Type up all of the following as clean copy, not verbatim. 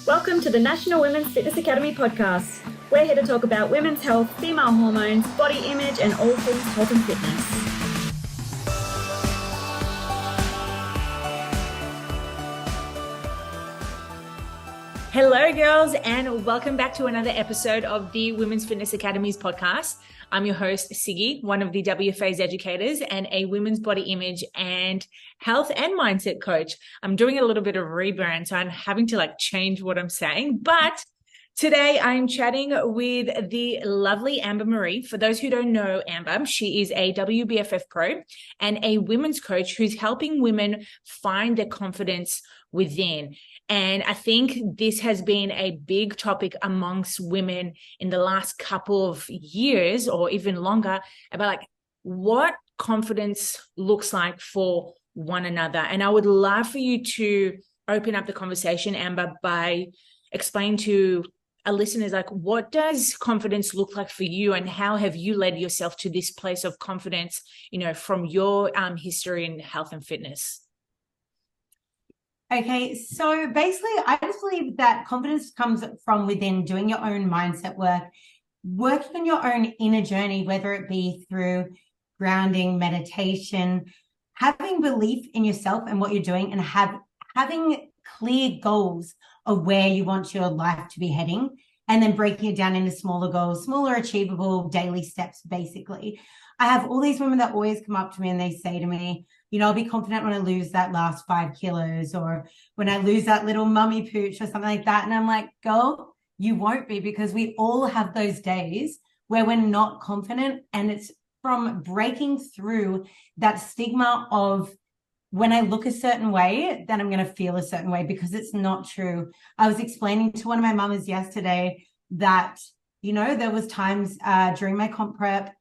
Welcome to the National Women's Fitness Academy podcast. We're here to talk about women's health, female hormones, body image, and all things health and fitness. Hello, girls, and welcome back to another episode of the Women's Fitness Academy's podcast. I'm your host, Siggy, one of the WFA's educators and a women's body image and health and mindset coach. I'm doing a little bit of rebrand, so I'm having to change what I'm saying. But today I'm chatting with the lovely Maree. For those who don't know Amber, she is a WBFF pro and a women's coach who's helping women find their confidence within. And I think this has been a big topic amongst women in the last couple of years or even longer about what confidence looks like for one another. And I would love for you to open up the conversation, Amber, by explaining to our listeners, what does confidence look like for you and how have you led yourself to this place of confidence, from your history in health and fitness? Okay, so basically, I just believe that confidence comes from within, doing your own mindset work, working on your own inner journey, whether it be through grounding, meditation, having belief in yourself and what you're doing, and having clear goals of where you want your life to be heading, and then breaking it down into smaller goals, smaller achievable daily steps, basically. I have all these women that always come up to me and they say to me, I'll be confident when I lose that last 5 kilos or when I lose that little mummy pooch or something like that. And I'm like, girl, you won't be, because we all have those days where we're not confident. And it's from breaking through that stigma of when I look a certain way, then I'm going to feel a certain way, because it's not true. I was explaining to one of my mamas yesterday that, there was times during my comp prep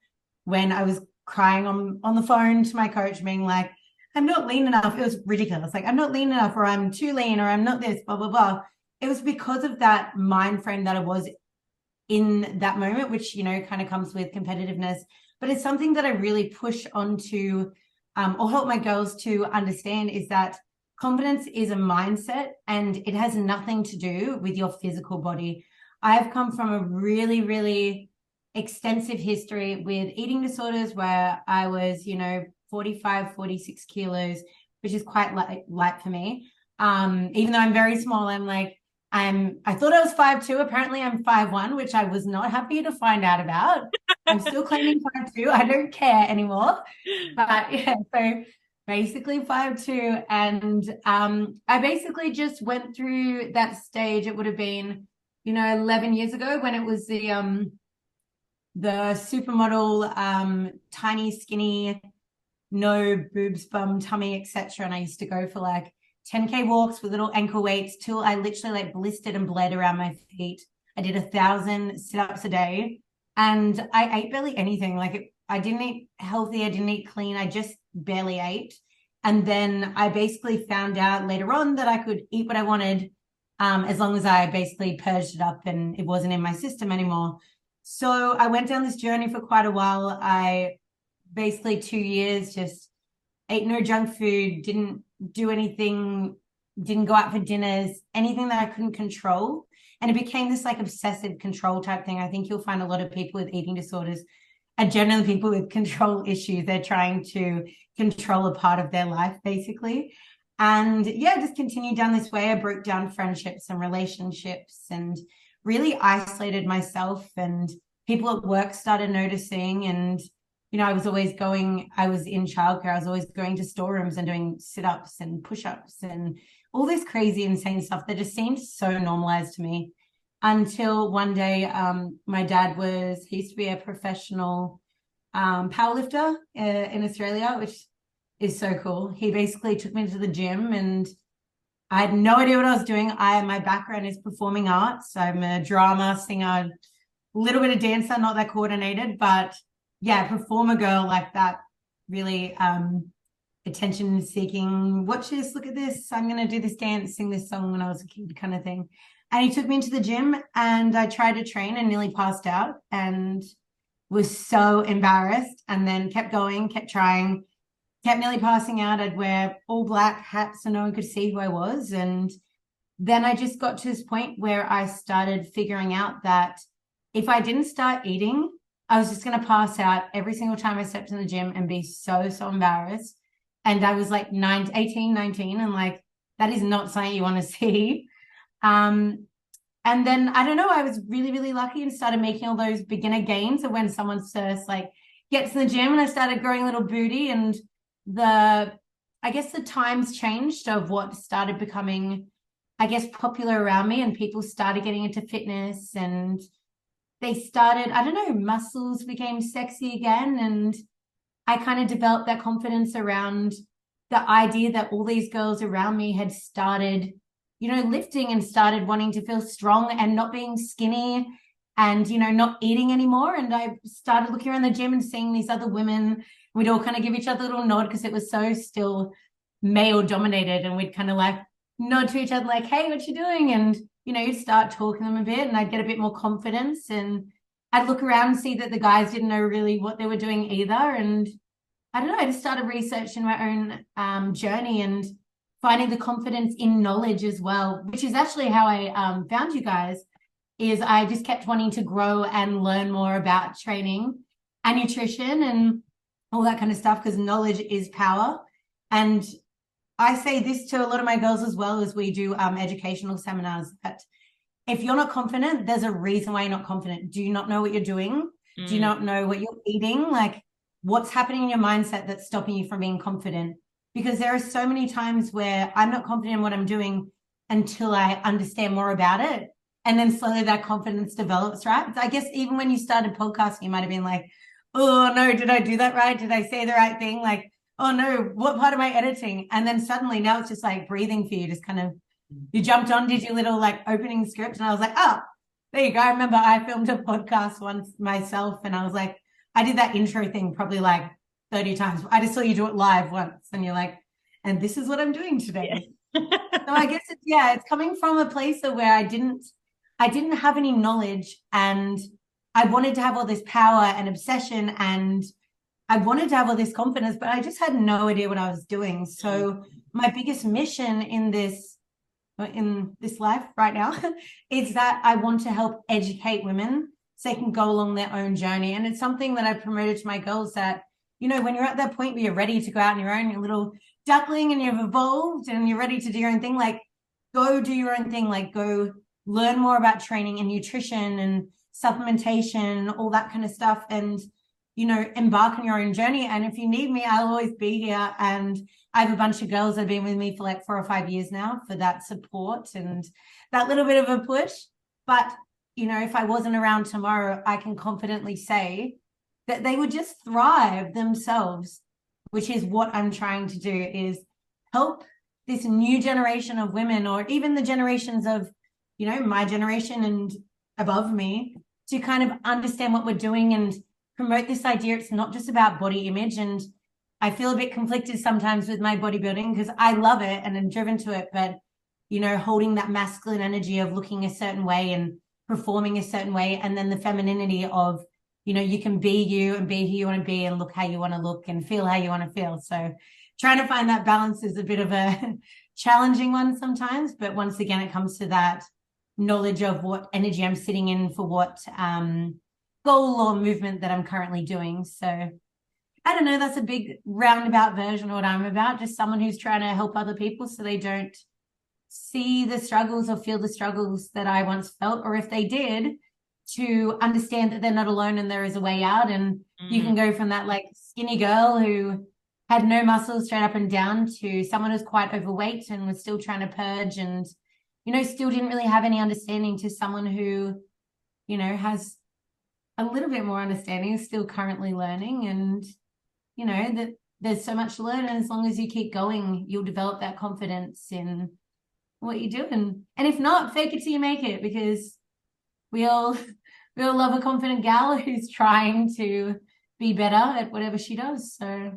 when I was crying on the phone to my coach being like, I'm not lean enough. It was ridiculous. I'm not lean enough, or I'm too lean, or I'm not this, blah, blah, blah. It was because of that mind frame that I was in that moment, which, kind of comes with competitiveness. But it's something that I really push onto or help my girls to understand, is that confidence is a mindset and it has nothing to do with your physical body. I've come from a really, really extensive history with eating disorders where I was, 45, 46 kilos, which is quite light for me. Even though I'm very small, I thought I was 5'2". Apparently I'm 5'1", which I was not happy to find out about. I'm still claiming 5'2". I don't care anymore. But yeah, so basically 5'2". And I basically just went through that stage. It would have been, 11 years ago, when it was the supermodel, tiny, skinny, no boobs, bum, tummy, etc. And I used to go for 10K walks with little ankle weights till I literally blistered and bled around my feet. I did 1,000 sit-ups a day, and I ate barely anything. I didn't eat healthy. I didn't eat clean. I just barely ate. And then I basically found out later on that I could eat what I wanted, as long as I basically purged it up and it wasn't in my system anymore. So I went down this journey for quite a while. I basically 2 years just ate no junk food, didn't do anything, didn't go out for dinners, anything that I couldn't control. And it became this obsessive control type thing. I think you'll find a lot of people with eating disorders are generally people with control issues. They're trying to control a part of their life, basically. And yeah, just continued down this way. I broke down friendships and relationships and really isolated myself, and people at work started noticing. And I was in childcare. I was always going to storerooms and doing sit-ups and push-ups and all this crazy, insane stuff that just seemed so normalized to me, until one day, my dad he used to be a professional powerlifter in Australia, which is so cool. He basically took me to the gym, and I had no idea what I was doing. My background is performing arts. I'm a drama, singer, a little bit of dancer, not that coordinated, but yeah, performer girl like that, really attention seeking. Watch this, look at this. I'm going to do this dance, sing this song when I was a kid kind of thing. And he took me into the gym, and I tried to train and nearly passed out and was so embarrassed, and then kept going, kept trying, kept nearly passing out. I'd wear all black hats so no one could see who I was. And then I just got to this point where I started figuring out that if I didn't start eating, I was just going to pass out every single time I stepped in the gym and be so embarrassed. And I was like 18, 19, and like, that is not something you want to see. And then, I don't know, I was really, really lucky and started making all those beginner gains of when someone first like gets in the gym, and I started growing a little booty, and I guess the times changed of what started becoming, I guess, popular around me, and people started getting into fitness, and they started, I don't know, muscles became sexy again. And I kind of developed that confidence around the idea that all these girls around me had started, you know, lifting and started wanting to feel strong and not being skinny and, you know, not eating anymore. And I started looking around the gym and seeing these other women. We'd all kind of give each other a little nod because it was so still male dominated. And we'd kind of like nod to each other like, hey, what you doing? And, you know, you'd start talking to them a bit, and I'd get a bit more confidence, and I'd look around and see that the guys didn't know really what they were doing either. And I don't know, I just started researching my own journey and finding the confidence in knowledge as well, which is actually how I found you guys. Is I just kept wanting to grow and learn more about training and nutrition and all that kind of stuff, because knowledge is power. And I say this to a lot of my girls as well, as we do educational seminars, that if you're not confident, there's a reason why you're not confident. Do you not know what you're doing? Do you not know what you're eating? Like, what's happening in your mindset that's stopping you from being confident? Because there are so many times where I'm not confident in what I'm doing until I understand more about it. And then slowly that confidence develops, right? I guess even when you started podcasting, you might have been like, oh no, did I do that right? Did I say the right thing? Like, oh no, what part am I editing? And then suddenly now it's just like breathing for you. Just kind of, you jumped on, did your little like opening script, and I was like, oh, there you go. I remember I filmed a podcast once myself, and I was like, I did that intro thing probably like 30 times. I just saw you do it live once, and you're like, and this is what I'm doing today. Yeah. So I guess it's coming from a place of where I didn't have any knowledge, and I wanted to have all this power and obsession, and I wanted to have all this confidence, but I just had no idea what I was doing. So my biggest mission in this life right now is that I want to help educate women so they can go along their own journey. And it's something that I promoted to my girls, that, you know, when you're at that point where you're ready to go out on your own, you're a little duckling and you've evolved and you're ready to do your own thing, like, go do your own thing, like, go learn more about training and nutrition and supplementation, all that kind of stuff, and, you know, embark on your own journey. And if you need me, I'll always be here. And I have a bunch of girls that have been with me for like 4 or 5 years now for that support and that little bit of a push. But, you know, if I wasn't around tomorrow, I can confidently say that they would just thrive themselves, which is what I'm trying to do, is help this new generation of women, or even the generations of, you know, my generation and above me, to kind of understand what we're doing and promote this idea. It's not just about body image. And I feel a bit conflicted sometimes with my bodybuilding, because I love it and I'm driven to it, but, you know, holding that masculine energy of looking a certain way and performing a certain way, and then the femininity of, you know, you can be you and be who you want to be and look how you want to look and feel how you want to feel. So trying to find that balance is a bit of a challenging one sometimes, but once again, it comes to that knowledge of what energy I'm sitting in for what goal or movement that I'm currently doing. So I don't know, that's a big roundabout version of what I'm about, just someone who's trying to help other people so they don't see the struggles or feel the struggles that I once felt, or if they did, to understand that they're not alone and there is a way out. And you can go from that like skinny girl who had no muscles straight up and down to someone who's quite overweight and was still trying to purge and, you know, still didn't really have any understanding, to someone who, you know, has a little bit more understanding, is still currently learning. And, you know, that there's so much to learn. And as long as you keep going, you'll develop that confidence in what you do. And if not, fake it till you make it, because we all love a confident gal who's trying to be better at whatever she does. So,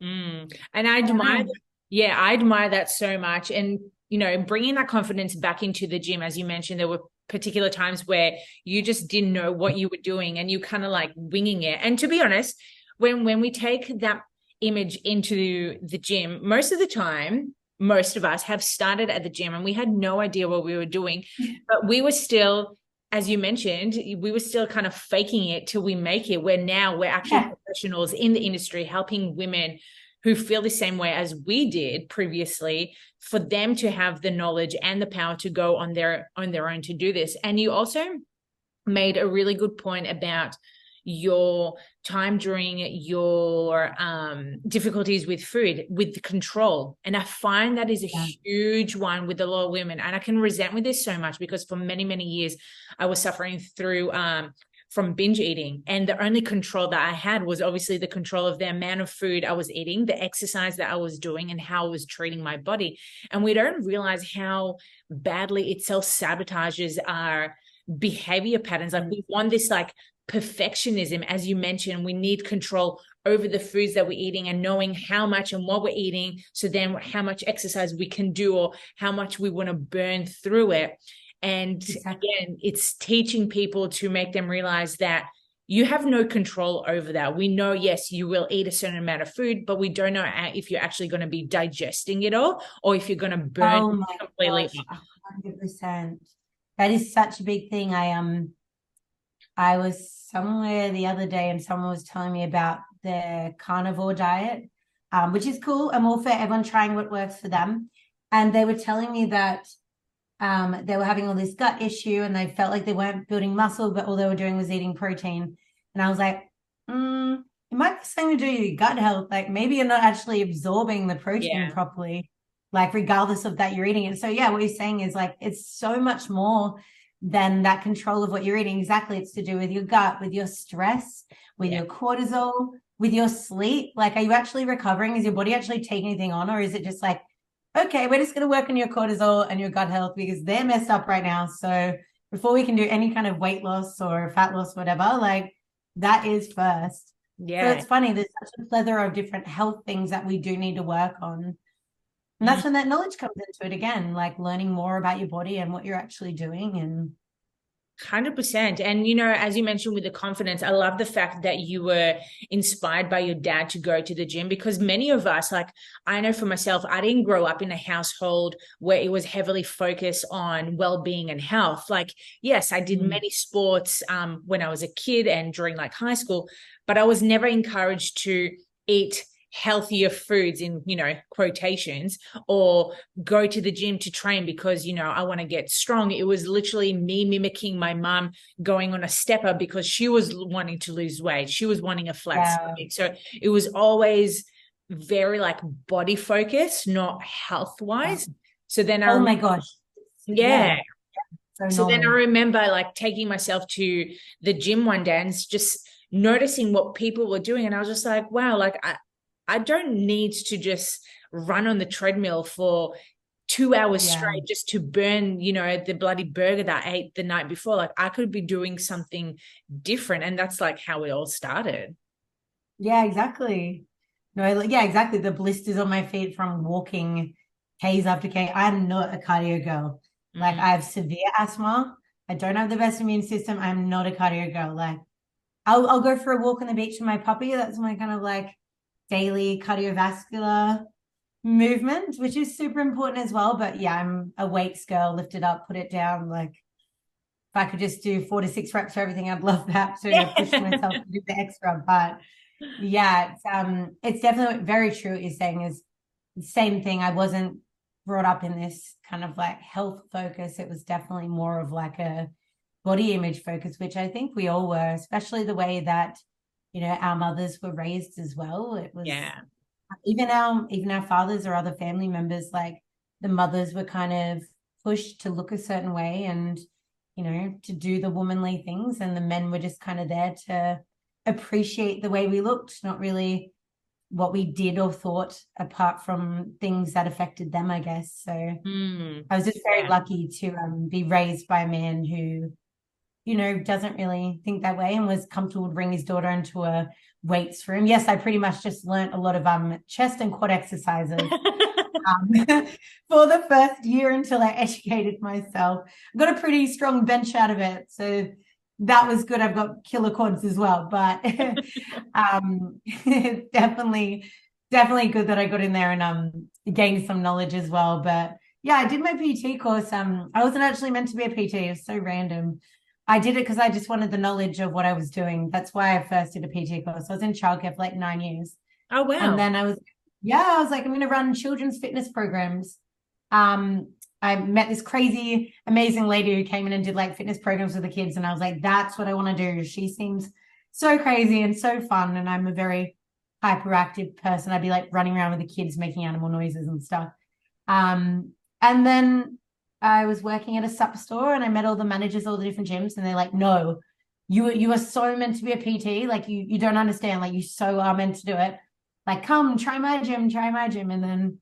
and I admire that. I admire that so much. And, you know, bringing that confidence back into the gym, as you mentioned, there were particular times where you just didn't know what you were doing and you kind of like winging it. And to be honest, when we take that image into the gym, most of the time most of us have started at the gym and we had no idea what we were doing, but we were still, as you mentioned, we were still kind of faking it till we make it, where now we're actually professionals in the industry helping women who feel the same way as we did previously, for them to have the knowledge and the power to go on their own to do this. And you also made a really good point about your time during your difficulties with food, with the control. And I find that is a huge one with a lot of women. And I can resent with this so much because for many, many years, I was suffering through from binge eating. And the only control that I had was obviously the control of the amount of food I was eating, the exercise that I was doing, and how I was treating my body. And we don't realize how badly it self-sabotages our behavior patterns. Like we want this like perfectionism, as you mentioned. We need control over the foods that we're eating and knowing how much and what we're eating, so then how much exercise we can do or how much we want to burn through it. And again, it's teaching people to make them realize that you have no control over that. We know, yes, you will eat a certain amount of food, but we don't know if you're actually going to be digesting it all or if you're going to burn completely. Gosh, 100%. That is such a big thing. I was somewhere the other day and someone was telling me about the carnivore diet, which is cool. I'm all for everyone trying what works for them. And they were telling me that they were having all this gut issue and they felt like they weren't building muscle, but all they were doing was eating protein. And I was like, it might be something to do with your gut health. Like maybe you're not actually absorbing the protein properly, like regardless of that you're eating it. So yeah, what you're saying is like, it's so much more than that control of what you're eating. Exactly. It's to do with your gut, with your stress, with your cortisol, with your sleep. Like, are you actually recovering? Is your body actually taking anything on? Or is it just like, okay, we're just going to work on your cortisol and your gut health because they're messed up right now. So before we can do any kind of weight loss or fat loss, whatever, like that is first. Yeah. So it's funny. There's such a plethora of different health things that we do need to work on. And that's when that knowledge comes into it again, like learning more about your body and what you're actually doing. And 100%. And, you know, as you mentioned with the confidence, I love the fact that you were inspired by your dad to go to the gym, because many of us, like I know for myself, I didn't grow up in a household where it was heavily focused on well-being and health. Like, yes, I did many sports when I was a kid and during like high school, but I was never encouraged to eat healthier foods in, you know, quotations, or go to the gym to train because, you know, I want to get strong. It was literally me mimicking my mom going on a stepper because she was wanting to lose weight. She was wanting a flat stomach. So it was always very like body focused, not health wise. So then oh my gosh. So then I remember like taking myself to the gym one day and just noticing what people were doing. And I was just like, wow, like I don't need to just run on the treadmill for 2 hours straight just to burn, you know, the bloody burger that I ate the night before. Like I could be doing something different. And that's like how it all started. Yeah, exactly. No, yeah, exactly. The blisters on my feet from walking K's after K. I'm not a cardio girl. Like I have severe asthma. I don't have the best immune system. I'm not a cardio girl. Like I'll go for a walk on the beach with my puppy. That's my kind of like daily cardiovascular movement, which is super important as well. But yeah, I'm a weights girl, lift it up, put it down. Like if I could just do 4 to 6 reps for everything, I'd love that to push myself to do the extra. But yeah, it's definitely very true what you're saying. Is the same thing. I wasn't brought up in this kind of like health focus. It was definitely more of like a body image focus, which I think we all were, especially the way that, you know, our mothers were raised as well. It was even our fathers or other family members, like the mothers were kind of pushed to look a certain way and, you know, to do the womanly things, and the men were just kind of there to appreciate the way we looked, not really what we did or thought, apart from things that affected them, I guess. So I was just very lucky to be raised by a man who, you know, doesn't really think that way and was comfortable to bring his daughter into a weights room. Yes, I pretty much just learned a lot of chest and quad exercises for the first year until I educated myself. I got a pretty strong bench out of it, so that was good. I've got killer quads as well, but definitely definitely good that I got in there and gained some knowledge as well. But yeah, I did my PT course. I wasn't actually meant to be a PT. It was so random. I did it because I just wanted the knowledge of what I was doing. That's why I first did a PT course. I was in childcare for like 9 years. Oh, And wow. then I was like, I'm going to run children's fitness programs. I met this crazy, amazing lady who came in and did like fitness programs with the kids. And I was like, that's what I want to do. She seems so crazy and so fun. And I'm a very hyperactive person. I'd be like running around with the kids, making animal noises and stuff. And then I was working at a sup store and I met all the managers, all the different gyms, and they're like, no, you are so meant to be a PT. Like you don't understand. Like you so are meant to do it. Like, come try my gym, try my gym. And then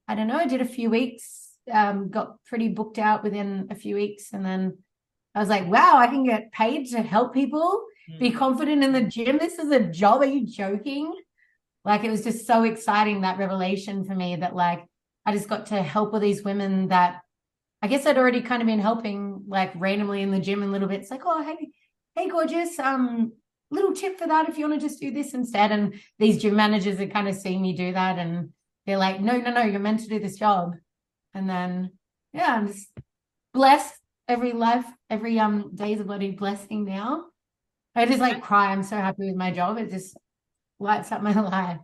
I don't know, I did a few weeks, got pretty booked out within a few weeks. And then I was like, wow, I can get paid to help people be confident in the gym. This is a job. Are you joking? Like, it was just so exciting, that revelation for me, that like, I just got to help all these women that I guess I'd already kind of been helping like randomly in the gym in little bits, like, oh, hey, gorgeous, little tip for that if you want to just do this instead. And these gym managers had kind of seen me do that and they're like, no, you're meant to do this job. And then, yeah, I'm just blessed every day is a bloody blessing now. I just like cry. I'm so happy with my job. It just lights up my life.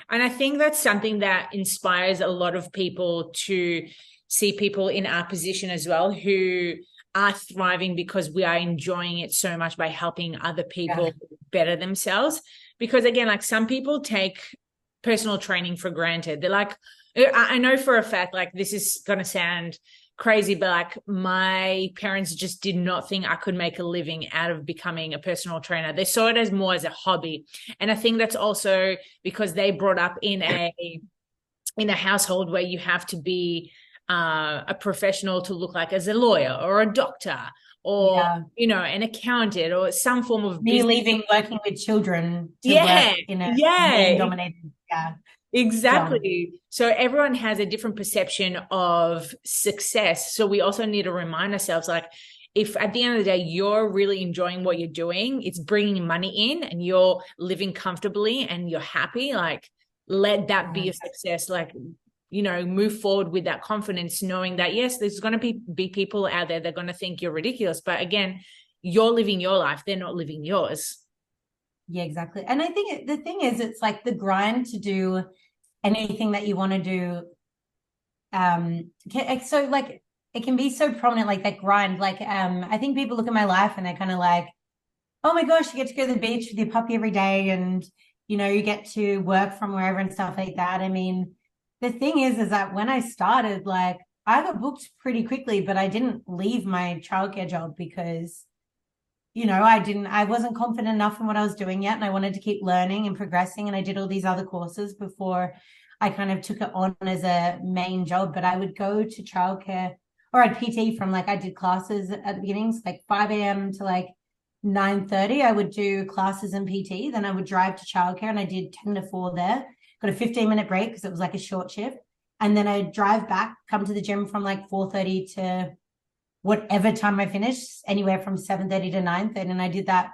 And I think that's something that inspires a lot of people to see people in our position as well who are thriving because we are enjoying it so much by helping other people better themselves. Because again, like some people take personal training for granted. They're like, I know for a fact, like this is going to sound crazy, but like my parents just did not think I could make a living out of becoming a personal trainer. They saw it as more as a hobby. And I think that's also because they brought up in a household where you have to be a professional to look like as a lawyer or a doctor or, an accountant or some form of me business. leaving working with children to work in a man-dominated Exactly. Job. So everyone has a different perception of success. So we also need to remind ourselves, like, if at the end of the day, you're really enjoying what you're doing, it's bringing money in and you're living comfortably and you're happy, like, let that be a success. Like, move forward with that confidence, knowing that, yes, there's going to be people out there that are going to think you're ridiculous. But again, you're living your life. They're not living yours. Yeah, exactly. And I think the thing is, it's like the grind to do anything that you want to do. So like it can be so prominent, like that grind. Like, I think people look at my life and they're kind of like, oh my gosh, you get to go to the beach with your puppy every day. And, you get to work from wherever and stuff like that. I mean, the thing is that when I started, like I got booked pretty quickly, but I didn't leave my childcare job because I wasn't confident enough in what I was doing yet. And I wanted to keep learning and progressing. And I did all these other courses before I kind of took it on as a main job. But I would go to childcare or I'd PT from I did classes at the beginnings, like 5 a.m. to like 9:30. I would do classes in PT. Then I would drive to childcare and I did 10 to 4 there. Got a 15-minute break because it was like a short shift. And then I'd drive back, come to the gym from like 4:30 to whatever time I finished, anywhere from 7:30 to 9:30. And I did that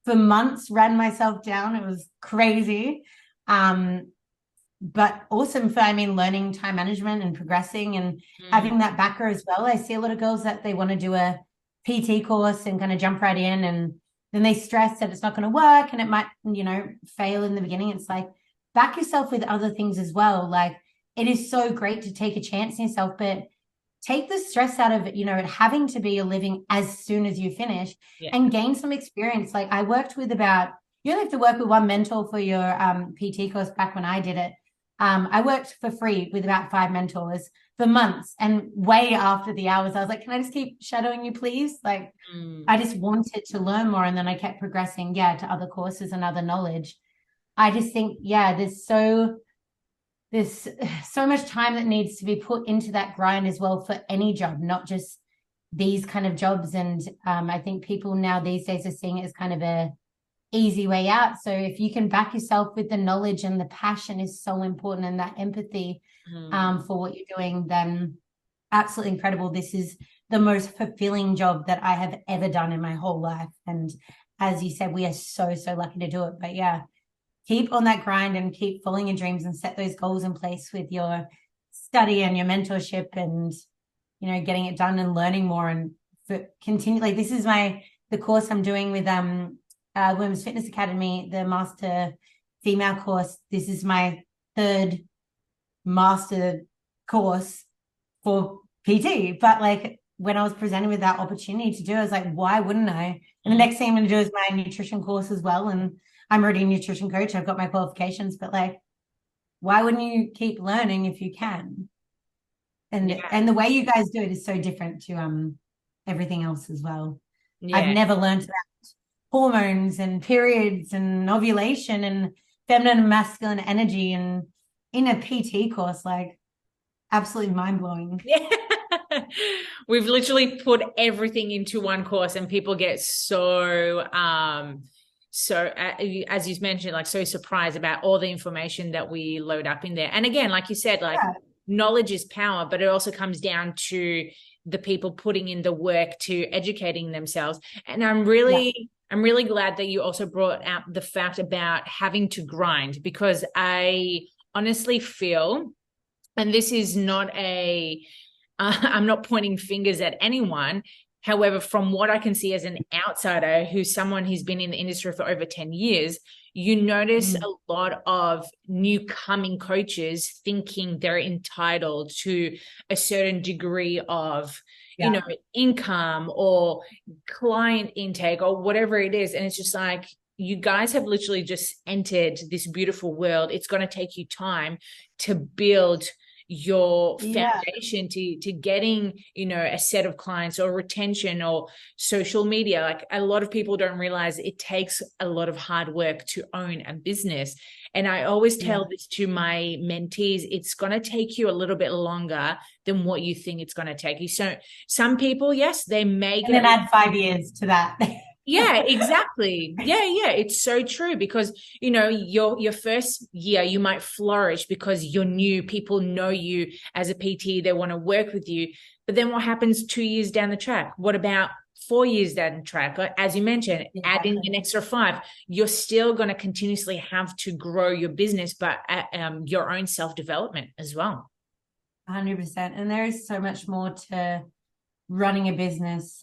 for months, ran myself down. It was crazy. But awesome for, learning time management and progressing and having that backer as well. I see a lot of girls that they want to do a PT course and kind of jump right in. And then they stress that it's not going to work and it might, fail in the beginning. It's like, back yourself with other things as well. Like, it is so great to take a chance in yourself, but take the stress out of it, having to be a living as soon as you finish and gain some experience. Like I worked with you only have to work with one mentor for your PT course back when I did it. I worked for free with about 5 mentors for months, and way after the hours, I was like, can I just keep shadowing you, please? Like, I just wanted to learn more. And then I kept progressing, to other courses and other knowledge. I just think, there's so much time that needs to be put into that grind as well for any job, not just these kind of jobs. And I think people now these days are seeing it as kind of a easy way out. So if you can back yourself with the knowledge and the passion is so important, and that empathy for what you're doing, then absolutely incredible. This is the most fulfilling job that I have ever done in my whole life. And as you said, we are so, so lucky to do it. But keep on that grind and keep following your dreams and set those goals in place with your study and your mentorship and, getting it done and learning more and continue. Like this is the course I'm doing with Women's Fitness Academy, the Master Female course. This is my third master course for PT. But like when I was presented with that opportunity to do it, I was like, why wouldn't I? And the next thing I'm going to do is my nutrition course as well. And I'm already a nutrition coach. I've got my qualifications, but like, why wouldn't you keep learning if you can? And the way you guys do it is so different to everything else as well. Yeah. I've never learned about hormones and periods and ovulation and feminine and masculine energy and in a PT course, like absolutely mind-blowing. Yeah. We've literally put everything into one course and people get so as you mentioned, like so surprised about all the information that we load up in there. And again, like you said, like knowledge is power, but it also comes down to the people putting in the work to educating themselves. And I'm really glad that you also brought out the fact about having to grind, because I honestly feel, and this is not I'm not pointing fingers at anyone. However, from what I can see as an outsider, who's someone who's been in the industry for over 10 years, you notice a lot of new coming coaches thinking they're entitled to a certain degree of, income or client intake or whatever it is. And it's just like, you guys have literally just entered this beautiful world. It's going to take you time to build your foundation to getting, a set of clients or retention or social media. Like a lot of people don't realize it takes a lot of hard work to own a business. And I always tell this to my mentees, it's going to take you a little bit longer than what you think it's going to take you. So some people, yes, they may and then add 5 years to that. Yeah, exactly. Yeah. It's so true because, your first year, you might flourish because you're new. People know you as a PT. They want to work with you. But then what happens 2 years down the track? What about 4 years down the track? As you mentioned, adding an extra 5, you're still going to continuously have to grow your business, but your own self-development as well. 100%. And there is so much more to running a business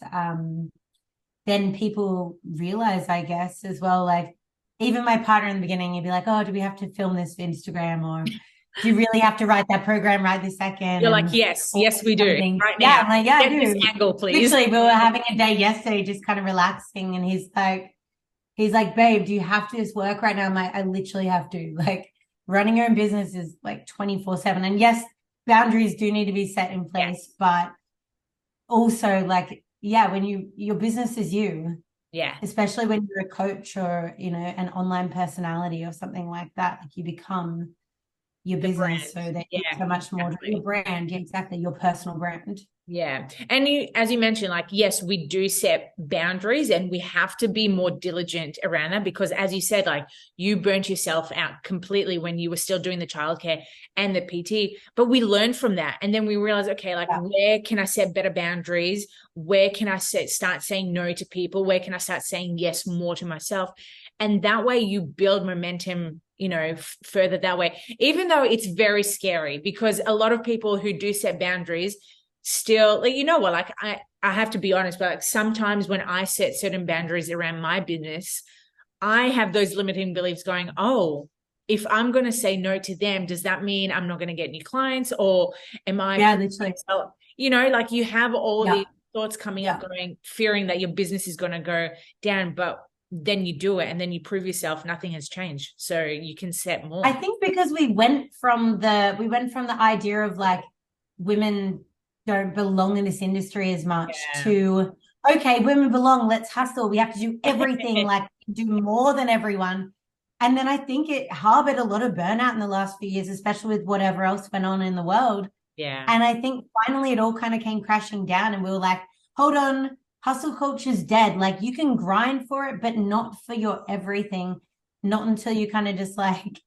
then people realize, I guess, as well. Like even my partner in the beginning, he'd be like, oh, do we have to film this for Instagram? Or do you really have to write that program right this second? You're like, yes, we do. Right now. Yeah, I'm like, yeah, I do. This angle, please. Literally, we were having a day yesterday, just kind of relaxing. And he's like, babe, do you have to just work right now? I'm like, I literally have to. Like running your own business is like 24/7. And yes, boundaries do need to be set in place, but also like, when your business is you, especially when you're a coach or an online personality or something like that, like you become your business, so that so much more to your brand. Exactly, your personal brand. And as you mentioned, like, yes, we do set boundaries and we have to be more diligent around that because as you said, like you burnt yourself out completely when you were still doing the childcare and the PT, but we learned from that. And then we realized, okay, like where can I set better boundaries? Where can I start saying no to people? Where can I start saying yes more to myself? And that way you build momentum, further that way, even though it's very scary because a lot of people who do set boundaries still, like, like I have to be honest, but like sometimes when I set certain boundaries around my business, I have those limiting beliefs going, oh, if I'm going to say no to them, does that mean I'm not going to get new clients? Or am I, literally. Like you have all these thoughts coming up going, fearing that your business is going to go down, but then you do it and then you prove yourself nothing has changed. So you can set more. I think because we went from the idea of like women don't belong in this industry as much to, okay, women belong, let's hustle. We have to do everything, like do more than everyone. And then I think it harbored a lot of burnout in the last few years, especially with whatever else went on in the world. Yeah. And I think finally it all kind of came crashing down and we were like, hold on, hustle culture's dead. Like you can grind for it, but not for your everything. Not until you kind of just like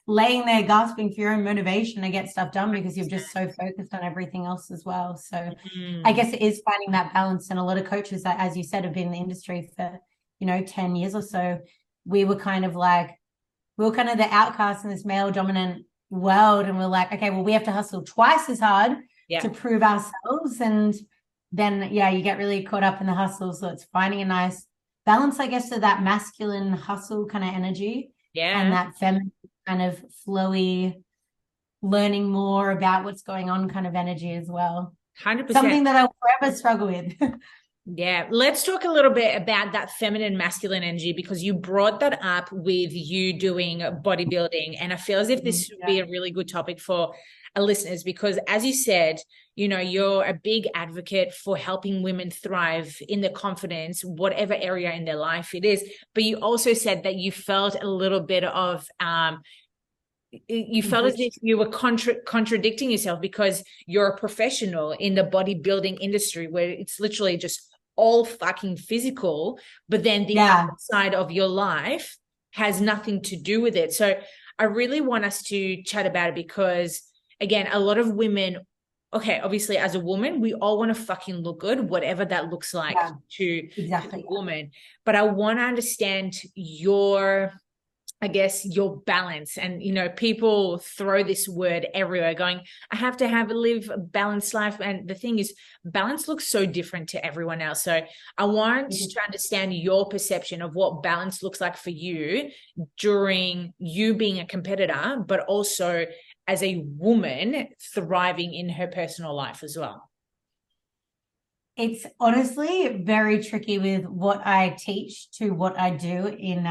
laying there gasping for your own motivation to get stuff done because you're just so focused on everything else as well. So I guess it is finding that balance. And a lot of coaches that, as you said, have been in the industry for, 10 years or so. We were kind of like, we're kind of the outcasts in this male dominant world. And we're like, okay, well, we have to hustle twice as hard to prove ourselves. And then, yeah, you get really caught up in the hustle. So it's finding a nice balance, I guess, of that masculine hustle kind of energy and that feminine kind of flowy, learning more about what's going on kind of energy as well. 100%. Something that I'll forever struggle with. Yeah. Let's talk a little bit about that feminine masculine energy, because you brought that up with you doing bodybuilding. And I feel as if this would be a really good topic for our listeners, because as you said, you know, you're a big advocate for helping women thrive in their confidence, whatever area in their life it is. But you also said that you felt a little bit of, you felt as if you were contradicting yourself, because you're a professional in the bodybuilding industry where it's literally just all fucking physical, but then the outside of your life has nothing to do with it. So I really want us to chat about it, because again, a lot of women, okay, obviously as a woman, we all want to fucking look good, whatever that looks like to a woman. But I want to understand your balance. And, you know, people throw this word everywhere going, I have to live a balanced life. And the thing is, balance looks so different to everyone else. So I want to understand your perception of what balance looks like for you during you being a competitor, but also as a woman thriving in her personal life as well. It's honestly very tricky with what I teach to what I do in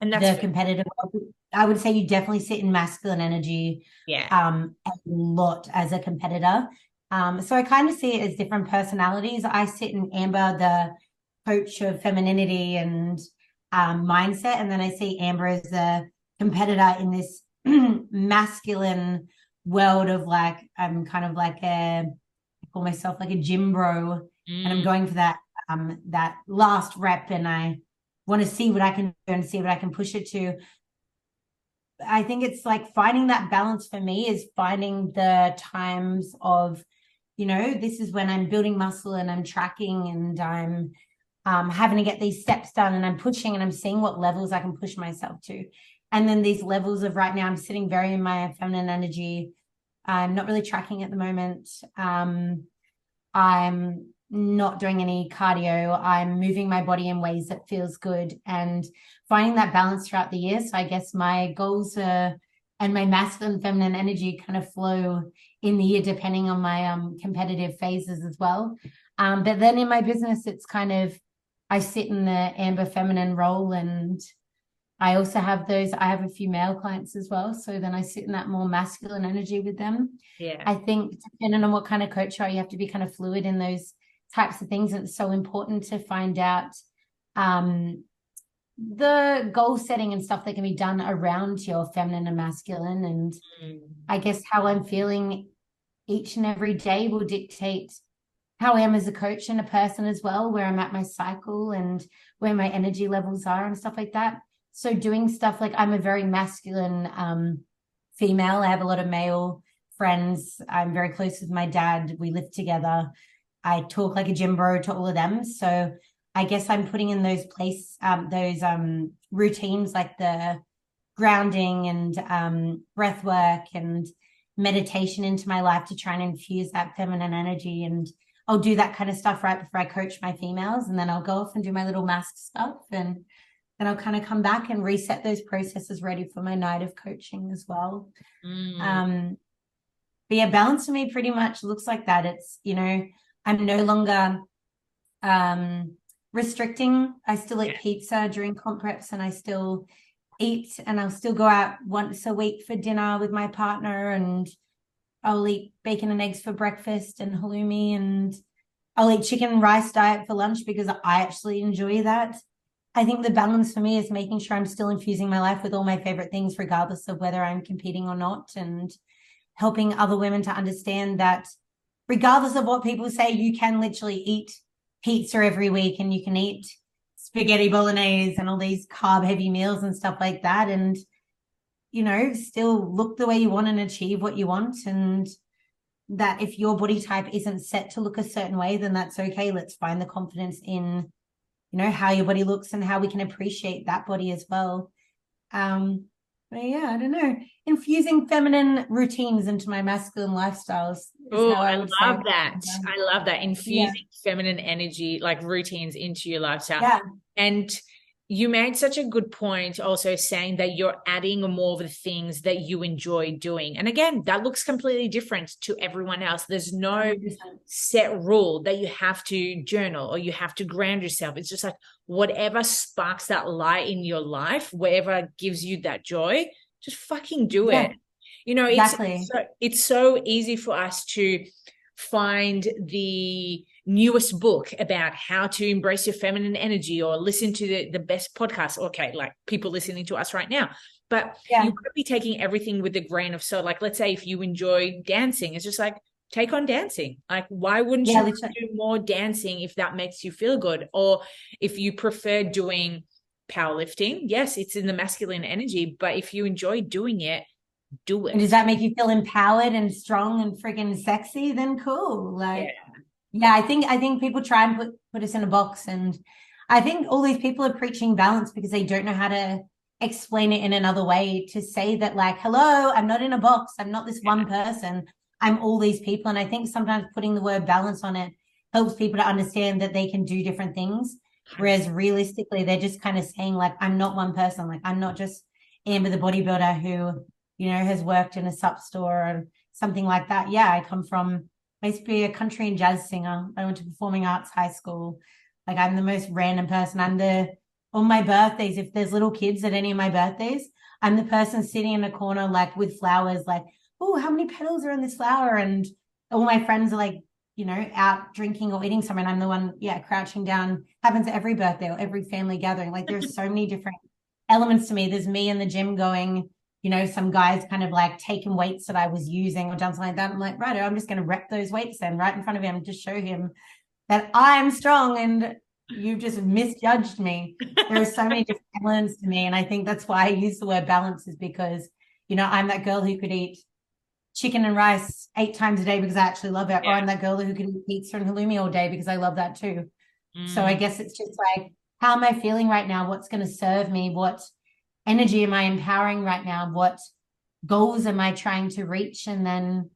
and that's the competitive world. I would say you definitely sit in masculine energy a lot as a competitor. So I kind of see it as different personalities. I sit in Amber, the coach of femininity and mindset, and then I see Amber as a competitor in this masculine world of like, I'm kind of like I call myself like a gym bro, and I'm going for that last rep, and I want to see what I can do and see what I can push it to. I think it's like finding that balance for me is finding the times of, you know, this is when I'm building muscle and I'm tracking and I'm having to get these steps done and I'm pushing and I'm seeing what levels I can push myself to. And then these levels of right now, I'm sitting very in my feminine energy. I'm not really tracking at the moment. I'm not doing any cardio. I'm moving my body in ways that feels good and finding that balance throughout the year. So I guess my goals and my masculine feminine energy kind of flow in the year depending on my competitive phases as well. But then in my business, it's kind of, I sit in the Amber feminine role, and I also have I have a few male clients as well. So then I sit in that more masculine energy with them. Yeah. I think depending on what kind of coach you are, you have to be kind of fluid in those types of things. And it's so important to find out the goal setting and stuff that can be done around your feminine and masculine. And I guess how I'm feeling each and every day will dictate how I am as a coach and a person as well, where I'm at my cycle and where my energy levels are and stuff like that. So doing stuff like, I'm a very masculine female. I have a lot of male friends. I'm very close with my dad. We live together. I talk like a gym bro to all of them. So I guess I'm putting in those routines like the grounding and breath work and meditation into my life to try and infuse that feminine energy. And I'll do that kind of stuff right before I coach my females. And then I'll go off and do my little mask stuff. And then I'll kind of come back and reset those processes ready for my night of coaching as well. But yeah, balance for me pretty much looks like that. It's, you know, I'm no longer restricting. I still eat pizza during comp reps, and I still eat, and I'll still go out once a week for dinner with my partner, and I'll eat bacon and eggs for breakfast and halloumi, and I'll eat chicken and rice diet for lunch because I actually enjoy that. I think the balance for me is making sure I'm still infusing my life with all my favorite things, regardless of whether I'm competing or not, and helping other women to understand that regardless of what people say, you can literally eat pizza every week and you can eat spaghetti bolognese and all these carb heavy meals and stuff like that. And, you know, still look the way you want and achieve what you want. And that if your body type isn't set to look a certain way, then that's okay. Let's find the confidence in, you know, how your body looks and how we can appreciate that body as well. yeah, I don't know. Infusing feminine routines into my masculine lifestyles is Oh, how I I would say love it. that. I love that. Yeah. Infusing feminine energy, like routines into your lifestyle. Yeah. And you made such a good point also saying that you're adding more of the things that you enjoy doing. And again, that looks completely different to everyone else. There's no 100%. set rule that you have to journal or you have to ground yourself. It's just like whatever sparks that light in your life, wherever gives you that joy, just fucking do Yeah, it. You know, exactly. it's so easy for us to find the newest book about how to embrace your feminine energy or listen to the best podcast. Okay, like people listening to us right now. But Yeah. you could be taking everything with a grain of salt. Like, let's say if you enjoy dancing, it's just like, take on dancing. Like, why wouldn't you do more dancing if that makes you feel good? Or if you prefer doing powerlifting, yes, it's in the masculine energy, but if you enjoy doing it, do it. And does that make you feel empowered and strong and freaking sexy? Then cool. Like, yeah, I think people try and put us in a box. And I think all these people are preaching balance because they don't know how to explain it in another way, to say that like, hello, I'm not in a box. I'm not this one person. I'm all these people. And I think sometimes putting the word balance on it helps people to understand that they can do different things. Whereas realistically, they're just kind of saying like, I'm not one person. Like, I'm not just Amber, the bodybuilder who, you know, has worked in a sup store or something like that. Yeah, I come from basically a country and jazz singer. I went to performing arts high school. Like, I'm the most random person. On my birthdays, if there's little kids at any of my birthdays, I'm the person sitting in a corner, like with flowers, like, oh, how many petals are in this flower? And all my friends are like, you know, out drinking or eating something. I'm the one, crouching down. Happens at every birthday or every family gathering. Like, there's so many different elements to me. There's me in the gym going, you know, some guys kind of like taking weights that I was using or done something like that. I'm like, right, I'm just going to rep those weights then right in front of him to show him that I'm strong and you've just misjudged me. There are so many different elements to me. And I think that's why I use the word balance, is because, you know, I'm that girl who could eat chicken and rice 8 times a day because I actually love it. Or I'm that girl who could eat pizza and halloumi all day because I love that too. So I guess it's just like, how am I feeling right now? What's going to serve me? What energy am I empowering right now? What goals am I trying to reach? And then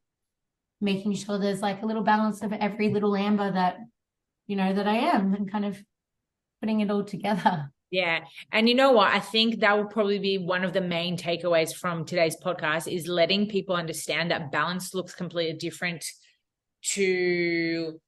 making sure there's like a little balance of every little Amber that, you know, that I am, and kind of putting it all together. Yeah. And you know what? I think that will probably be one of the main takeaways from today's podcast, is letting people understand that balance looks completely different to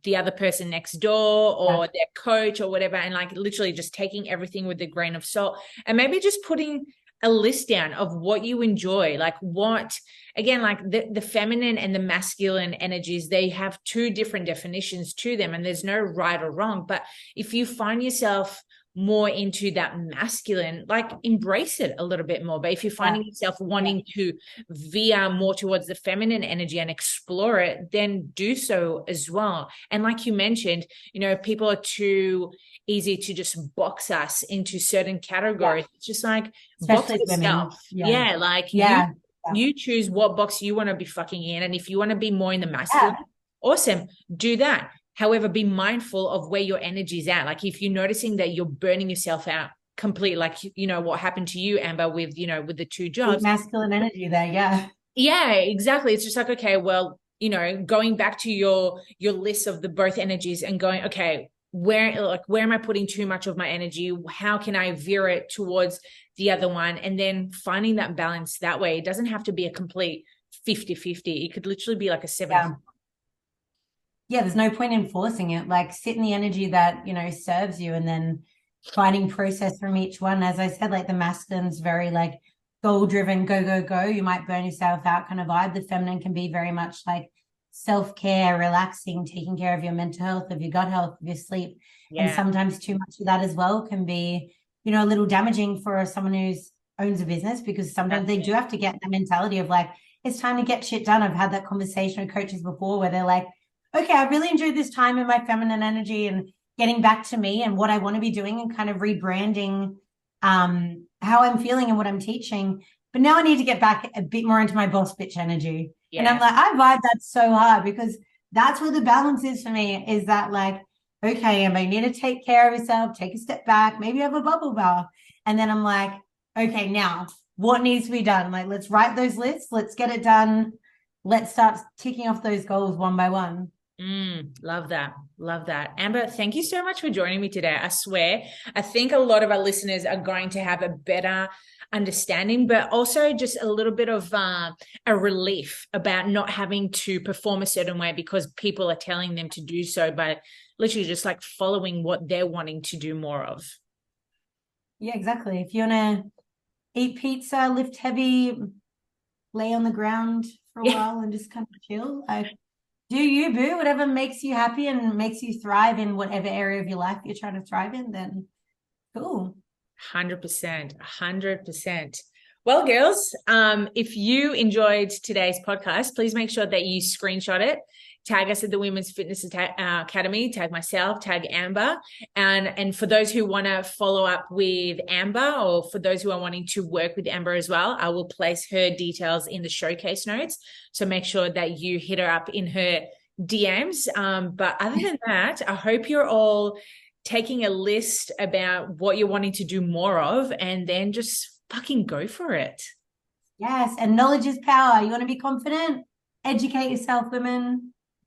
the other person next door or their coach or whatever. And like literally just taking everything with a grain of salt, and maybe just putting a list down of what you enjoy. Like what, again, like the feminine and the masculine energies, they have 2 different definitions to them, and there's no right or wrong. But if you find yourself more into that masculine, like embrace it a little bit more. But if you're finding yourself wanting to veer more towards the feminine energy and explore it, then do so as well. And like you mentioned, you know, people are too easy to just box us into certain categories. It's just like, especially box yourself. You choose what box you want to be fucking in. And if you want to be more in the masculine, awesome, do that. However, be mindful of where your energy is at. Like if you're noticing that you're burning yourself out completely, like, you know, what happened to you, Amber, with, you know, with the 2 jobs. Masculine energy there, Yeah, exactly. It's just like, okay, well, you know, going back to your list of the both energies and going, okay, where am I putting too much of my energy? How can I veer it towards the other one? And then finding that balance that way. It doesn't have to be a complete 50-50. It could literally be like a 70. Yeah, there's no point in forcing it. Like, sit in the energy that, you know, serves you, and then finding process from each one. As I said, like the masculine's very like goal driven, go, go, go. You might burn yourself out kind of vibe. The feminine can be very much like self-care, relaxing, taking care of your mental health, of your gut health, of your sleep. And sometimes too much of that as well can be, you know, a little damaging for someone who owns a business, because sometimes they do have to get that mentality of like, it's time to get shit done. I've had that conversation with coaches before where they're like, okay, I really enjoyed this time in my feminine energy and getting back to me and what I want to be doing, and kind of rebranding how I'm feeling and what I'm teaching. But now I need to get back a bit more into my boss bitch energy. And I'm like, I vibe that so hard, because that's where the balance is for me, is that like, okay, I need to take care of yourself, take a step back, maybe have a bubble bath. And then I'm like, okay, now what needs to be done. Like, let's write those lists. Let's get it done. Let's start ticking off those goals one by one. Love that. Love that. Amber, thank you so much for joining me today. I swear, I think a lot of our listeners are going to have a better understanding, but also just a little bit of a relief about not having to perform a certain way because people are telling them to do so by literally just like following what they're wanting to do more of. Yeah, exactly. If you want to eat pizza, lift heavy, lay on the ground for a while and just kind of chill, like, do you, boo, whatever makes you happy and makes you thrive in whatever area of your life you're trying to thrive in, then cool. 100%, 100%. Well, girls, if you enjoyed today's podcast, please make sure that you screenshot it, tag us at the Women's Fitness Academy, tag myself, tag Amber. And for those who want to follow up with Amber, or for those who are wanting to work with Amber as well, I will place her details in the showcase notes. So make sure that you hit her up in her DMs. But other than that, I hope you're all taking a list about what you're wanting to do more of, and then just fucking go for it. Yes, and knowledge is power. You want to be confident? Educate yourself, women.